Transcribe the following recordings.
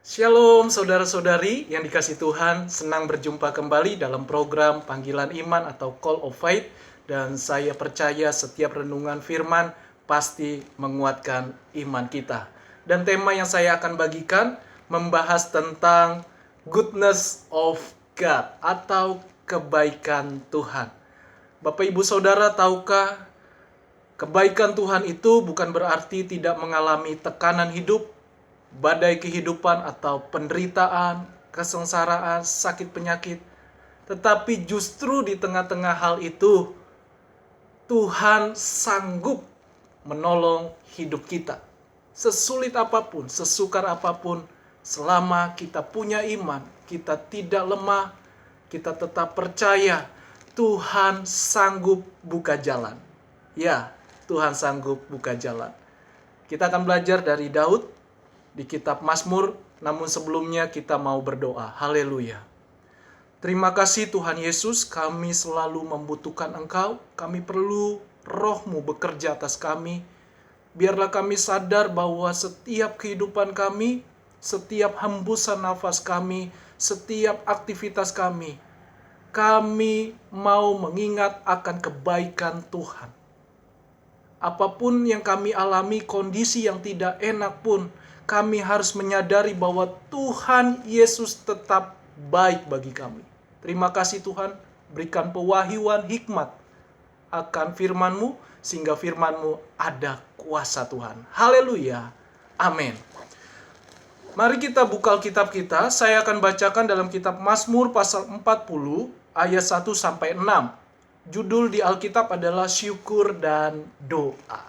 Shalom saudara-saudari yang dikasih Tuhan, senang berjumpa kembali dalam program Panggilan Iman atau Call of Faith. Dan saya percaya setiap renungan firman pasti menguatkan iman kita. Dan tema yang saya akan bagikan membahas tentang Goodness of God atau kebaikan Tuhan. Bapak Ibu Saudara, tahukah kebaikan Tuhan itu bukan berarti tidak mengalami tekanan hidup, badai kehidupan atau penderitaan, kesengsaraan, sakit penyakit. Tetapi justru di tengah-tengah hal itu, Tuhan sanggup menolong hidup kita. Sesulit apapun, sesukar apapun, selama kita punya iman, kita tidak lemah, kita tetap percaya Tuhan sanggup buka jalan. Ya, Tuhan sanggup buka jalan. Kita akan belajar dari Daud di kitab Mazmur, namun sebelumnya kita mau berdoa. Haleluya. Terima kasih Tuhan Yesus, kami selalu membutuhkan Engkau, kami perlu Roh-Mu bekerja atas kami. Biarlah kami sadar bahwa setiap kehidupan kami, setiap hembusan nafas kami, setiap aktivitas kami mau mengingat akan kebaikan Tuhan. Apapun yang kami alami, kondisi yang tidak enak pun, kami harus menyadari bahwa Tuhan Yesus tetap baik bagi kami. Terima kasih Tuhan, berikan pewahyuan hikmat akan firman-Mu, sehingga firman-Mu ada kuasa Tuhan. Haleluya. Amin. Mari kita buka Alkitab kita. Saya akan bacakan dalam kitab Mazmur pasal 40 ayat 1 sampai 6. Judul di Alkitab adalah syukur dan doa.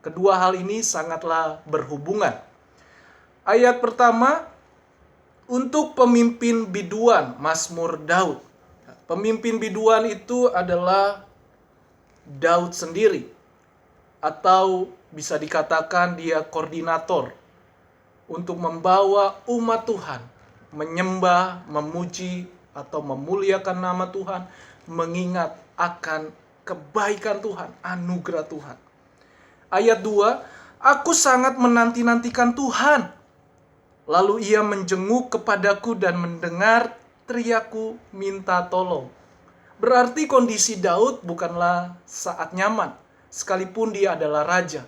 Kedua hal ini sangatlah berhubungan. Ayat pertama, untuk pemimpin biduan, Mazmur Daud. Pemimpin biduan itu adalah Daud sendiri, atau bisa dikatakan dia koordinator untuk membawa umat Tuhan menyembah, memuji, atau memuliakan nama Tuhan, mengingat akan kebaikan Tuhan, anugerah Tuhan. Ayat 2, aku sangat menanti-nantikan Tuhan. Lalu ia menjenguk kepadaku dan mendengar teriakku minta tolong. Berarti kondisi Daud bukanlah saat nyaman, sekalipun dia adalah raja.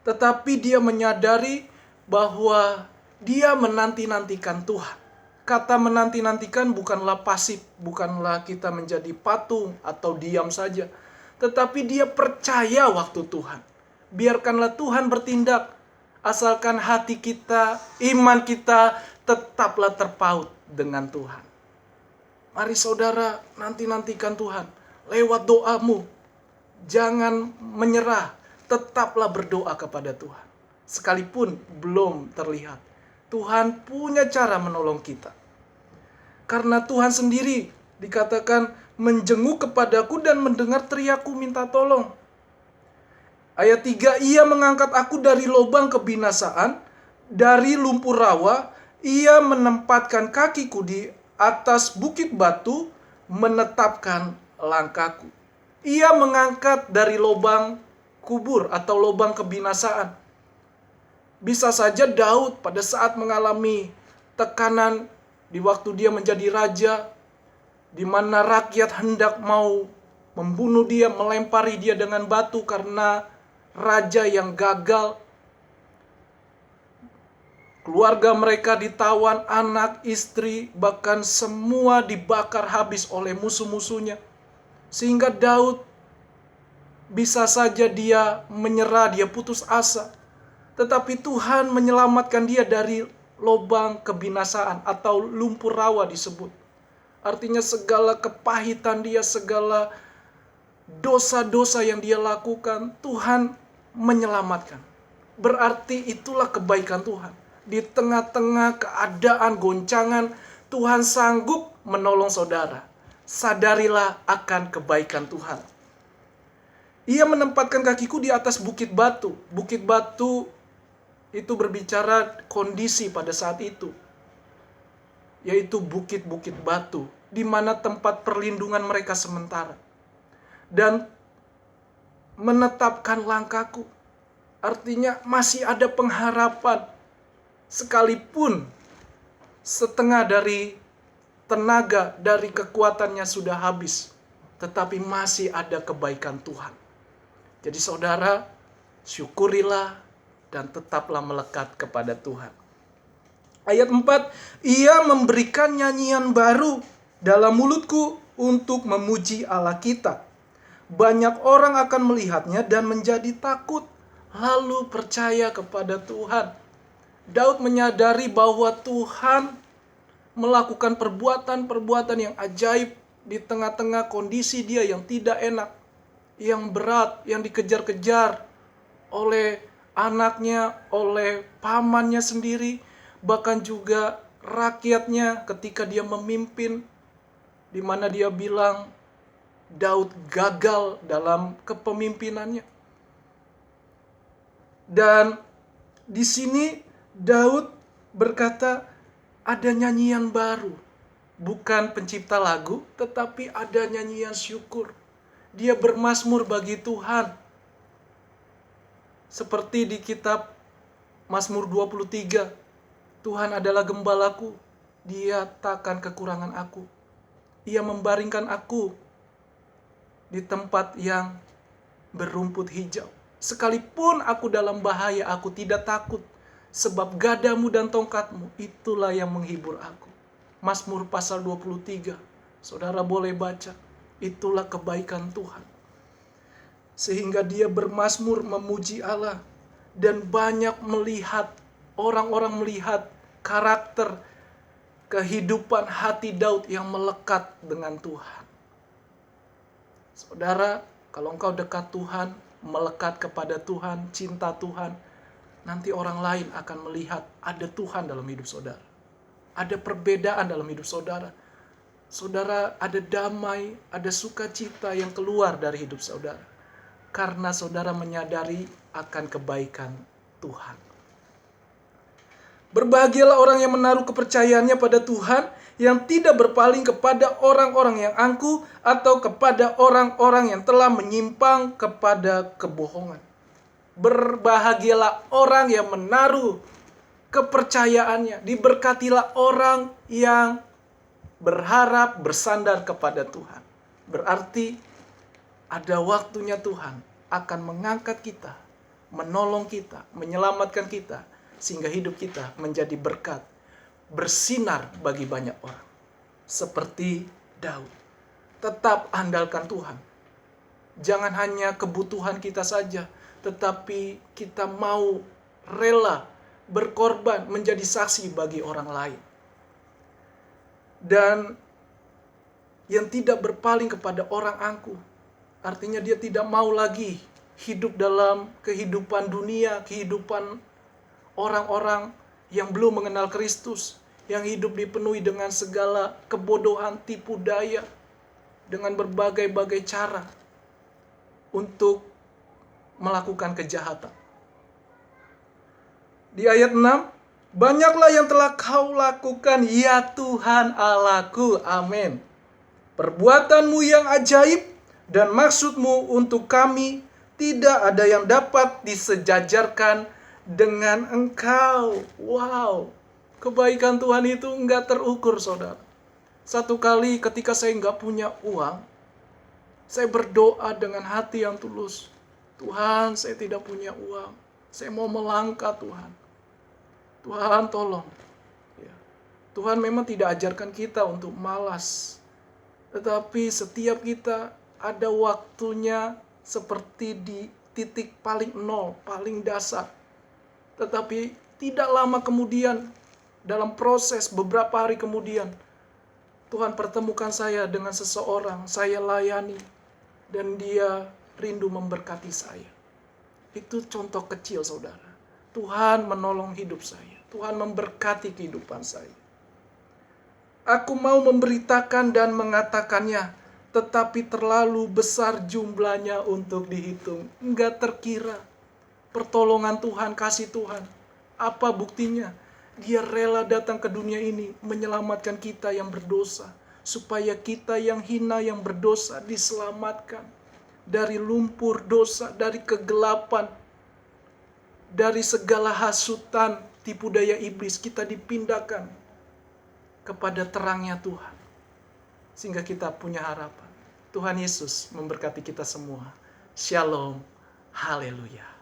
Tetapi dia menyadari bahwa dia menanti-nantikan Tuhan. Kata menanti-nantikan bukanlah pasif, bukanlah kita menjadi patung atau diam saja. Tetapi dia percaya waktu Tuhan. Biarkanlah Tuhan bertindak. Asalkan hati kita, iman kita tetaplah terpaut dengan Tuhan. Mari saudara, nantikan Tuhan. Lewat doamu, jangan menyerah. Tetaplah berdoa kepada Tuhan. Sekalipun belum terlihat, Tuhan punya cara menolong kita. Karena Tuhan sendiri dikatakan menjenguk kepadaku dan mendengar teriakku minta tolong. Ayat 3, ia mengangkat aku dari lubang kebinasaan, dari lumpur rawa, ia menempatkan kakiku di atas bukit batu, menetapkan langkahku. Ia mengangkat dari lubang kubur atau lubang kebinasaan. Bisa saja Daud pada saat mengalami tekanan di waktu dia menjadi raja, di mana rakyat hendak mau membunuh dia, melempari dia dengan batu karena raja yang gagal. Keluarga mereka ditawan, anak, istri, bahkan semua dibakar habis oleh musuh-musuhnya. Sehingga Daud bisa saja dia menyerah, dia putus asa. Tetapi Tuhan menyelamatkan dia dari lubang kebinasaan atau lumpur rawa disebut. Artinya segala kepahitan dia, segala dosa-dosa yang dia lakukan, Tuhan menyelamatkan. Berarti itulah kebaikan Tuhan. Di tengah-tengah keadaan goncangan, Tuhan sanggup menolong saudara. Sadarilah akan kebaikan Tuhan. Ia menempatkan kakiku di atas bukit batu. Bukit batu itu berbicara kondisi pada saat itu, yaitu bukit-bukit batu, di mana tempat perlindungan mereka sementara. Dan menetapkan langkahku, artinya masih ada pengharapan. Sekalipun setengah dari tenaga, dari kekuatannya sudah habis, tetapi masih ada kebaikan Tuhan. Jadi saudara, syukurilah dan tetaplah melekat kepada Tuhan. Ayat 4, ia memberikan nyanyian baru dalam mulutku untuk memuji Allah kita. Banyak orang akan melihatnya dan menjadi takut, lalu percaya kepada Tuhan. Daud menyadari bahwa Tuhan melakukan perbuatan-perbuatan yang ajaib di tengah-tengah kondisi dia yang tidak enak, yang berat, yang dikejar-kejar oleh anaknya, oleh pamannya sendiri, bahkan juga rakyatnya ketika dia memimpin, di mana dia bilang Daud gagal dalam kepemimpinannya. Dan di sini Daud berkata, ada nyanyian baru. Bukan pencipta lagu, tetapi ada nyanyian syukur. Dia bermazmur bagi Tuhan. Seperti di kitab Mazmur 23. Tuhan adalah gembalaku. Dia takkan kekurangan aku. Ia membaringkan aku di tempat yang berumput hijau. Sekalipun aku dalam bahaya, aku tidak takut. Sebab gadamu dan tongkatmu, itulah yang menghibur aku. Mazmur pasal 23. Saudara boleh baca. Itulah kebaikan Tuhan. Sehingga dia bermazmur memuji Allah. Dan banyak melihat, orang-orang melihat karakter kehidupan hati Daud yang melekat dengan Tuhan. Saudara, kalau engkau dekat Tuhan, melekat kepada Tuhan, cinta Tuhan, nanti orang lain akan melihat ada Tuhan dalam hidup saudara. Ada perbedaan dalam hidup saudara. Saudara ada damai, ada sukacita yang keluar dari hidup saudara. Karena saudara menyadari akan kebaikan Tuhan. Berbahagialah orang yang menaruh kepercayaannya pada Tuhan, yang tidak berpaling kepada orang-orang yang angkuh atau kepada orang-orang yang telah menyimpang kepada kebohongan. Berbahagialah orang yang menaruh kepercayaannya. Diberkatilah orang yang berharap bersandar kepada Tuhan. Berarti ada waktunya Tuhan akan mengangkat kita, menolong kita, menyelamatkan kita, sehingga hidup kita menjadi berkat, bersinar bagi banyak orang. Seperti Daud. Tetap andalkan Tuhan. Jangan hanya kebutuhan kita saja, tetapi kita mau rela berkorban menjadi saksi bagi orang lain. Dan yang tidak berpaling kepada orang angkuh, artinya dia tidak mau lagi hidup dalam kehidupan dunia, kehidupan orang-orang yang belum mengenal Kristus, yang hidup dipenuhi dengan segala kebodohan, tipu daya, dengan berbagai-bagai cara untuk melakukan kejahatan. Di ayat 6, banyaklah yang telah kau lakukan, ya Tuhan Allahku. Amin. Perbuatanmu yang ajaib dan maksudmu untuk kami, tidak ada yang dapat disejajarkan dengan Engkau. Wow, kebaikan Tuhan itu enggak terukur, saudara. Satu kali ketika saya enggak punya uang, saya berdoa dengan hati yang tulus. Tuhan, saya tidak punya uang. Saya mau melangkah, Tuhan. Tuhan, tolong. Ya. Tuhan memang tidak ajarkan kita untuk malas. Tetapi setiap kita ada waktunya seperti di titik paling nol, paling dasar. Tetapi tidak lama kemudian, dalam proses beberapa hari kemudian, Tuhan pertemukan saya dengan seseorang, saya layani, dan dia rindu memberkati saya. Itu contoh kecil, saudara. Tuhan menolong hidup saya. Tuhan memberkati kehidupan saya. Aku mau memberitakan dan mengatakannya, tetapi terlalu besar jumlahnya untuk dihitung. Enggak terkira. Pertolongan Tuhan, kasih Tuhan. Apa buktinya? Dia rela datang ke dunia ini menyelamatkan kita yang berdosa. Supaya kita yang hina, yang berdosa diselamatkan. Dari lumpur dosa, dari kegelapan, dari segala hasutan, tipu daya iblis, kita dipindahkan kepada terangnya Tuhan. Sehingga kita punya harapan. Tuhan Yesus memberkati kita semua. Shalom. Haleluya.